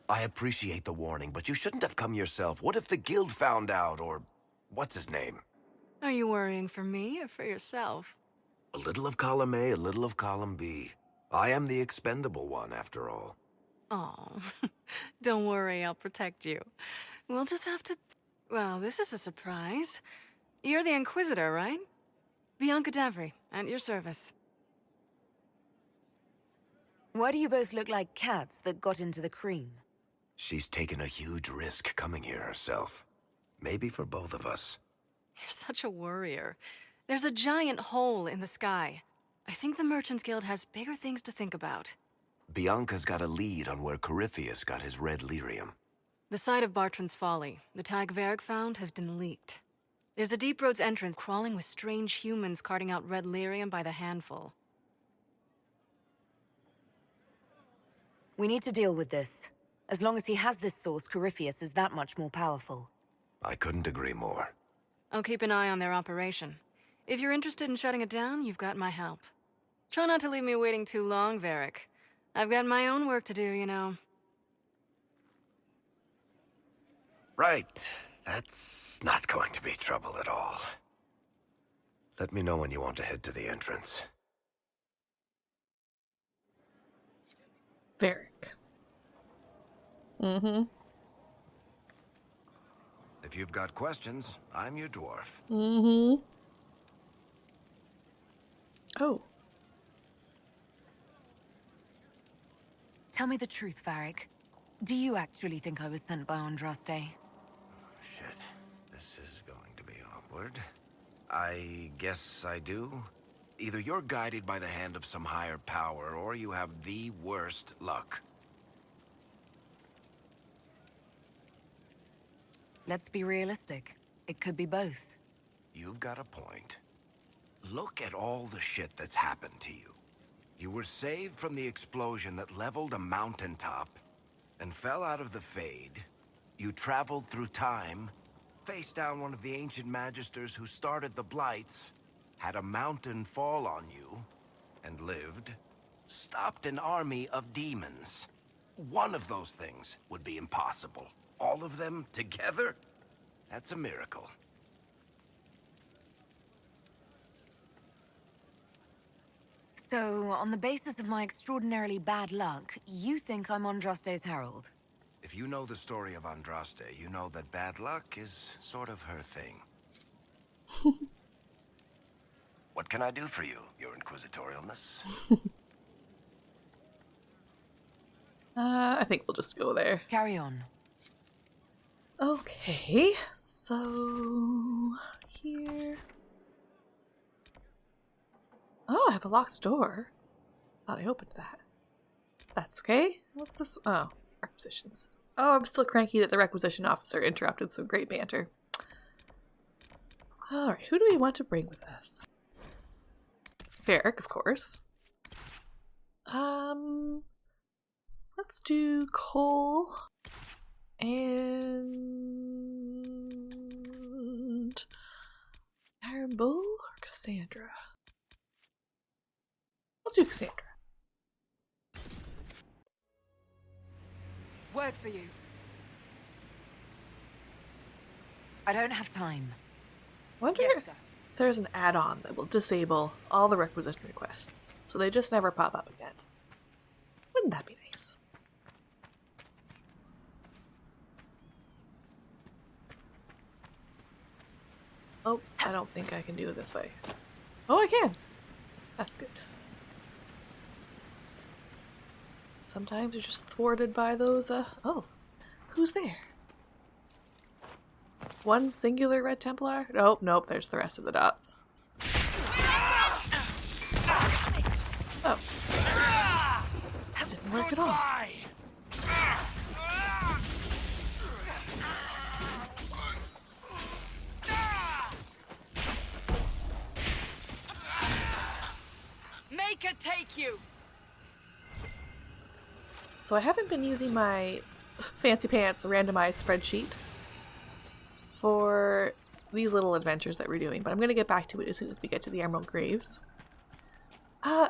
I appreciate the warning, but you shouldn't have come yourself. What if the guild found out, or what's his name?
Are you worrying for me or for yourself?
A little of column A, a little of column B. I am the expendable one, after all.
Oh, don't worry, I'll protect you. We'll just have to... Well, this is a surprise. You're the Inquisitor, right? Bianca Davry, at your service.
Why do you both look like cats that got into the cream?
She's taken a huge risk coming here herself. Maybe for both of us.
You're such a worrier. There's a giant hole in the sky. I think the Merchants Guild has bigger things to think about.
Bianca's got a lead on where Corypheus got his red lyrium.
The site of Bartran's Folly, the tag Varric found, has been leaked. There's a deep roads entrance crawling with strange humans carting out red lyrium by the handful.
We need to deal with this. As long as he has this source, Corypheus is that much more powerful.
I couldn't agree more.
I'll keep an eye on their operation. If you're interested in shutting it down, you've got my help. Try not to leave me waiting too long, Varric. I've got my own work to do, you know.
Right. That's not going to be trouble at all. Let me know when you want to head to the entrance.
Varric. Mm-hmm.
If you've got questions, I'm your dwarf.
Mm-hmm. Oh.
Tell me the truth, Varric. Do you actually think I was sent by Andraste?
Shit. This is going to be awkward. I guess I do. Either you're guided by the hand of some higher power, or you have the worst luck.
Let's be realistic. It could be both.
You've got a point. Look at all the shit that's happened to you. You were saved from the explosion that leveled a mountaintop and fell out of the Fade. You traveled through time, faced down one of the ancient magisters who started the Blights, had a mountain fall on you, and lived, stopped an army of demons. One of those things would be impossible. All of them together? That's a miracle.
So, on the basis of my extraordinarily bad luck, you think I'm Andraste's herald?
If you know the story of Andraste, you know that bad luck is sort of her thing. What can I do for you, your inquisitorialness?
I think we'll just go there.
Carry on.
Okay, so here. Oh, I have a locked door. Thought I opened that. That's okay. What's this? Oh, requisitions. Oh, I'm still cranky that the requisition officer interrupted some great banter. Alright, who do we want to bring with us? Varric, of course. Let's do Cole and Iron Bull or Cassandra? Let's do Cassandra.
Word for you. I don't have time.
Wonder if there's an add-on that will disable all the requisition requests, so they just never pop up again. Wouldn't that be nice? Oh, I don't think I can do it this way. Oh, I can! That's good. Sometimes you're just thwarted by those, oh. Who's there? One singular Red Templar? Nope, nope, there's the rest of the dots. Oh. That didn't work at all.
Make it take you!
So I haven't been using my fancy pants randomized spreadsheet for these little adventures that we're doing, but I'm going to get back to it as soon as we get to the Emerald Graves.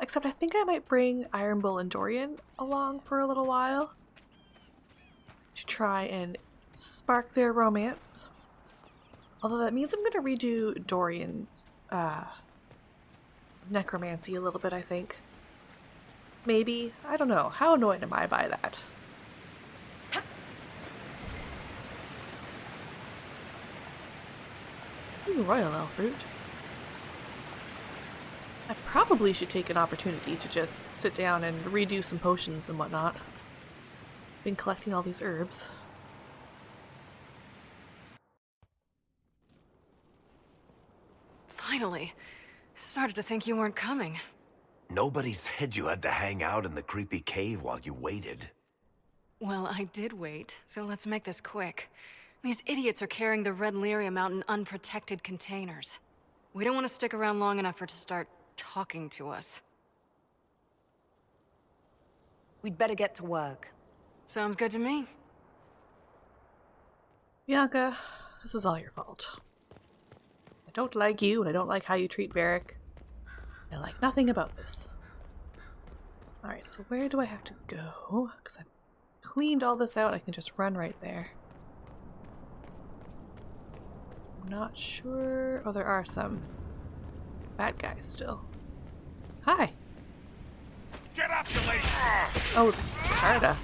Except I think I might bring Iron Bull and Dorian along for a little while to try and spark their romance. Although that means I'm going to redo Dorian's necromancy a little bit, I think. Maybe. I don't know. How annoyed am I by that? Ooh, Royal Elf Fruit. I probably should take an opportunity to just sit down and redo some potions and whatnot. Been collecting all these herbs.
Finally. I started to think you weren't coming.
Nobody said you had to hang out in the creepy cave while you waited.
Well, I did wait, so let's make this quick. These idiots are carrying the red lyrium out in unprotected containers. We don't want to stick around long enough for it to start talking to us.
We'd better get to work.
Sounds good to me.
Bianca, this is all your fault. I don't like you, and I don't like how you treat Varric. I like nothing about this. Alright, so where do I have to go? Because I've cleaned all this out, I can just run right there. I'm not sure... Oh, there are some bad guys still. Hi!
Get up, you lady!
Oh, Carta.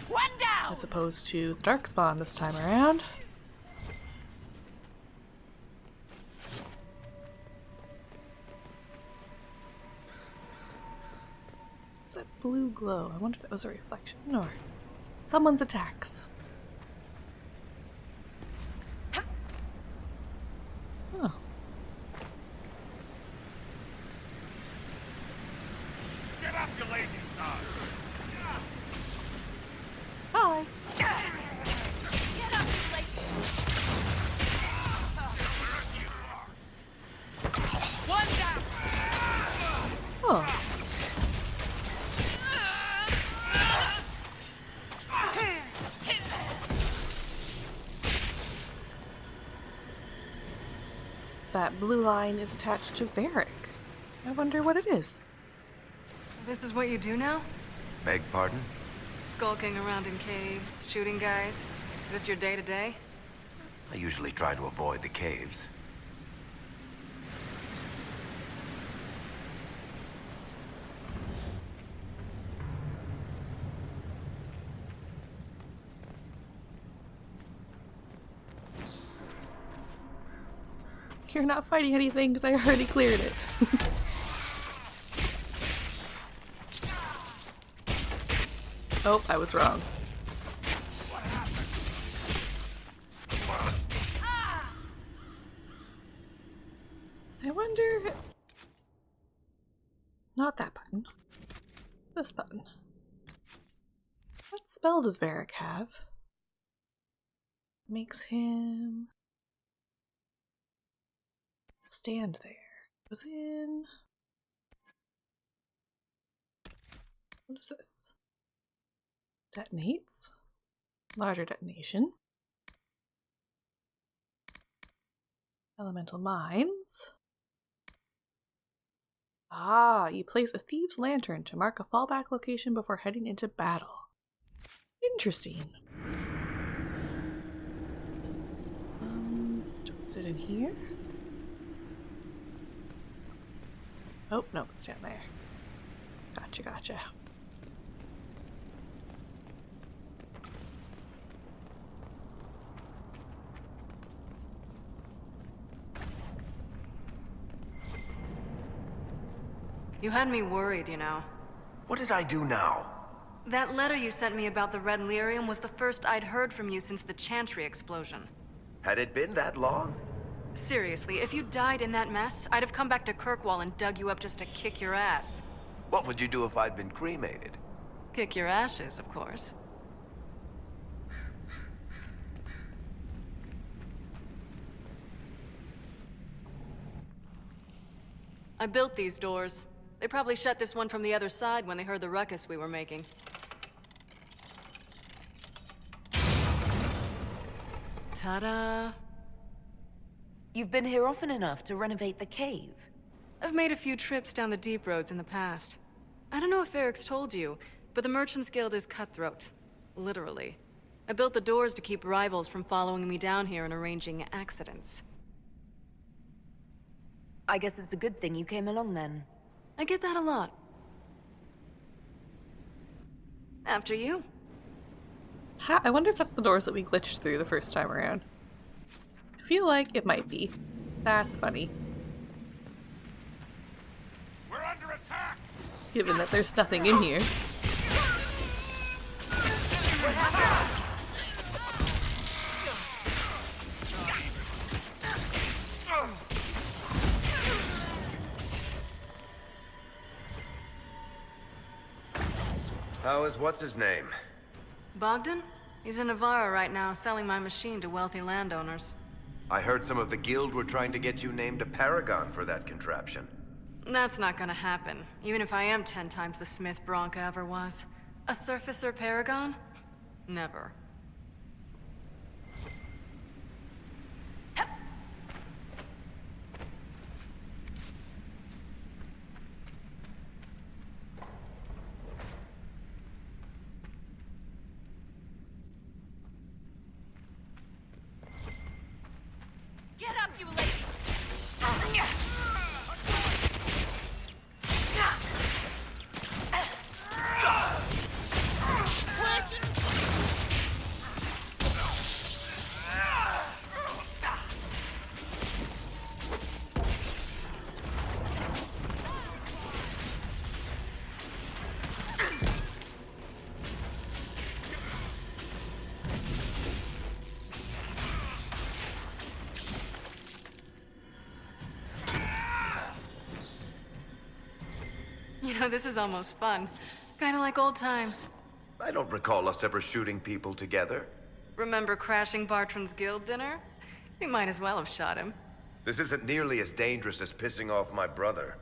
One down!
As opposed to Darkspawn this time around. What's that blue glow? I wonder if that was a reflection or someone's attacks. Oh.
Get up, you lazy sod!
Hi.
Get up, you lazy... One down!
Oh. That blue line is attached to Varric. I wonder what it is.
This is what you do now?
Beg pardon?
Skulking around in caves, shooting guys. Is this your day-to-day?
I usually try to avoid the caves.
You're not fighting anything because I already cleared it. Oh, I was wrong. I wonder... Not that button. This button. What spell does Varric have? Makes him... stand there. Was in... What is this? Detonates. Larger detonation. Elemental mines. Ah, you place a thieves' lantern to mark a fallback location before heading into battle. Interesting. What's it in here? Oh, no, it's down there. Gotcha, gotcha.
You had me worried, you know.
What did I do now?
That letter you sent me about the red lyrium was the first I'd heard from you since the Chantry explosion.
Had it been that long?
Seriously, if you died in that mess, I'd have come back to Kirkwall and dug you up just to kick your ass.
What would you do if I'd been cremated?
Kick your ashes, of course. I built these doors. They probably shut this one from the other side when they heard the ruckus we were making. Ta-da!
You've been here often enough to renovate the cave.
I've made a few trips down the deep roads in the past. I don't know if Varric's told you, but the Merchants Guild is cutthroat. Literally. I built the doors to keep rivals from following me down here and arranging accidents.
I guess it's a good thing you came along then.
I get that a lot. After you.
I wonder if that's the doors that we glitched through the first time around. I feel like it might be. That's funny. given that there's nothing in here.
How is what's-his-name?
Bogdan? He's in Navarra right now, selling my machine to wealthy landowners.
I heard some of the guild were trying to get you named a paragon for that contraption.
That's not gonna happen, even if I am 10 times the smith Bronca ever was. A surfacer paragon? Never.
Get up, you ladies!
You know, this is almost fun. Kinda like old times.
I don't recall us ever shooting people together.
Remember crashing Bartran's guild dinner? We might as well have shot him.
This isn't nearly as dangerous as pissing off my brother.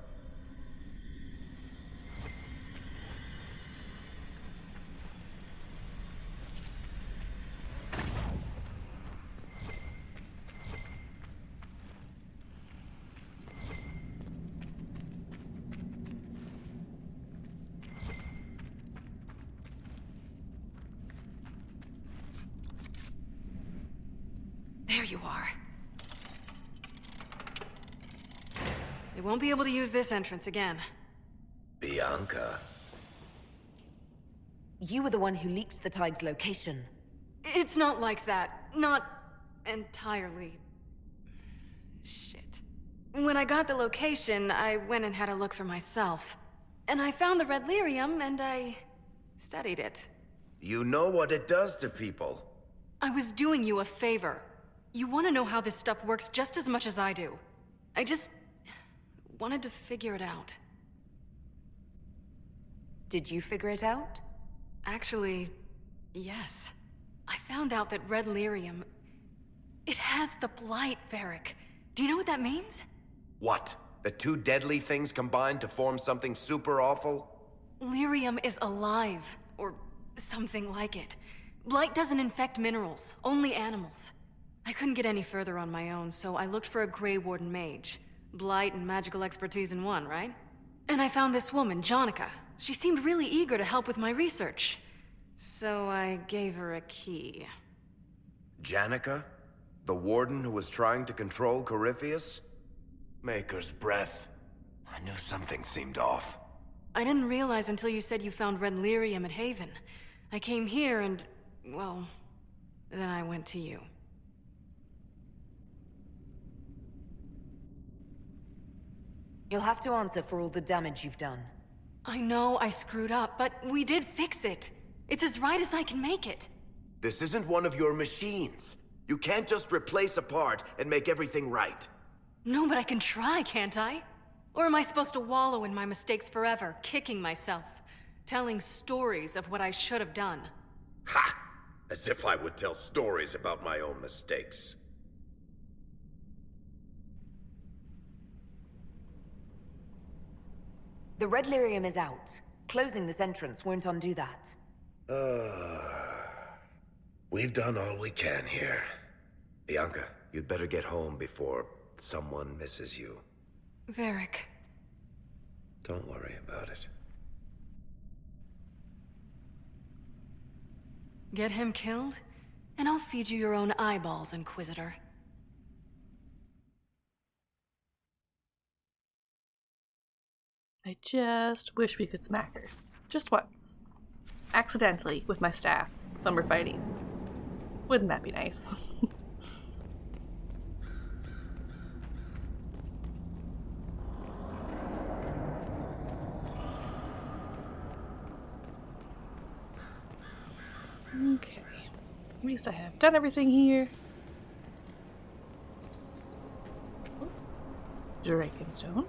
There you are. They won't be able to use this entrance again.
Bianca.
You were the one who leaked the Tig's location.
It's not like that. Not entirely. Shit. When I got the location, I went and had a look for myself. And I found the red lyrium, and I studied it.
You know what it does to people.
I was doing you a favor. You want to know how this stuff works just as much as I do. I just wanted to figure it out.
Did you figure it out?
Actually, yes. I found out that red lyrium... it has the blight, Varric. Do you know what that means?
What? The two deadly things combined to form something super awful?
Lyrium is alive, or something like it. Blight doesn't infect minerals, only animals. I couldn't get any further on my own, so I looked for a Grey Warden mage. Blight and magical expertise in one, right? And I found this woman, Jonica. She seemed really eager to help with my research. So I gave her a key.
Janica? The warden who was trying to control Corypheus? Maker's breath. I knew something seemed off.
I didn't realize until you said you found red lyrium at Haven. I came here and, well, then I went to you.
You'll have to answer for all the damage you've done.
I know I screwed up, but we did fix it. It's as right as I can make it.
This isn't one of your machines. You can't just replace a part and make everything right.
No, but I can try, can't I? Or am I supposed to wallow in my mistakes forever, kicking myself, telling stories of what I should have done?
Ha! As if I would tell stories about my own mistakes.
The red lyrium is out. Closing this entrance won't undo that.
We've done all we can here. Bianca, you'd better get home before someone misses you.
Varric.
Don't worry about it.
Get him killed, and I'll feed you your own eyeballs, Inquisitor.
I just wish we could smack her. Just once. Accidentally, with my staff, when we're fighting. Wouldn't that be nice? Okay. At least I have done everything here. Drakenstone.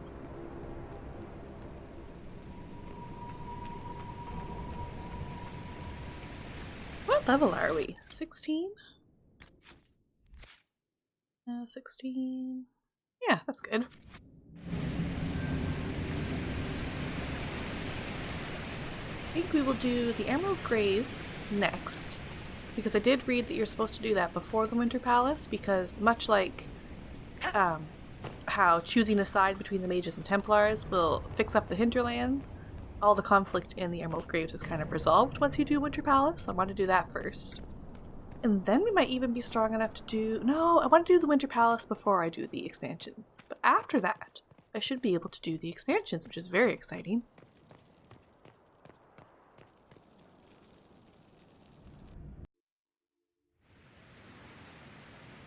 What level are we? 16? 16. Yeah, that's good. I think we will do the Emerald Graves next, because I did read that you're supposed to do that before the Winter Palace, because much like how choosing a side between the mages and Templars will fix up the hinterlands, all the conflict in the Emerald Graves is kind of resolved once you do Winter Palace, so I want to do that first. And then we might even be strong enough to do... No, I want to do the Winter Palace before I do the expansions. But after that, I should be able to do the expansions, which is very exciting.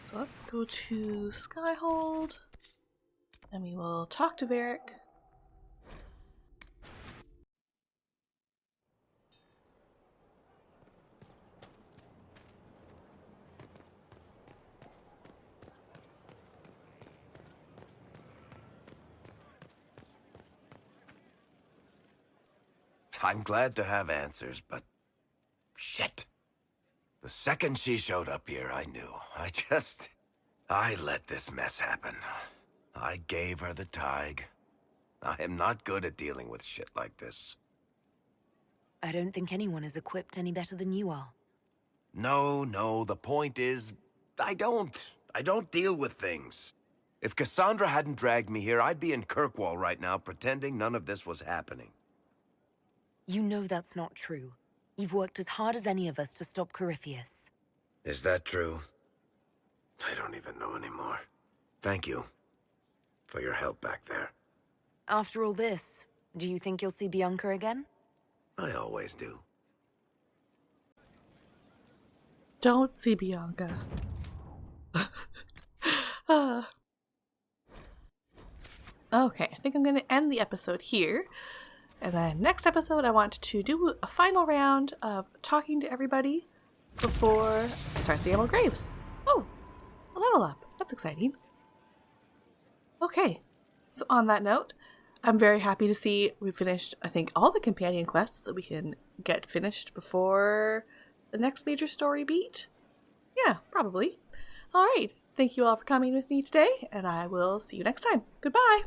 So let's go to Skyhold, and we will talk to Varric.
I'm glad to have answers, but... shit. The second she showed up here, I knew. I let this mess happen. I gave her the Tig. I am not good at dealing with shit like this.
I don't think anyone is equipped any better than you are.
No, the point is, I don't deal with things. If Cassandra hadn't dragged me here, I'd be in Kirkwall right now pretending none of this was happening.
You know that's not true. You've worked as hard as any of us to stop Corypheus.
Is that true? I don't even know anymore. Thank you for your help back there.
After all this, do you think you'll see Bianca again?
I always do.
Don't see Bianca. Okay, I think I'm going to end the episode here. And then next episode, I want to do a final round of talking to everybody before I start the Emerald Graves. Oh, a level up. That's exciting. Okay, so on that note, I'm very happy to see we finished, I think, all the companion quests that we can get finished before the next major story beat. Yeah, probably. All right, thank you all for coming with me today, and I will see you next time. Goodbye!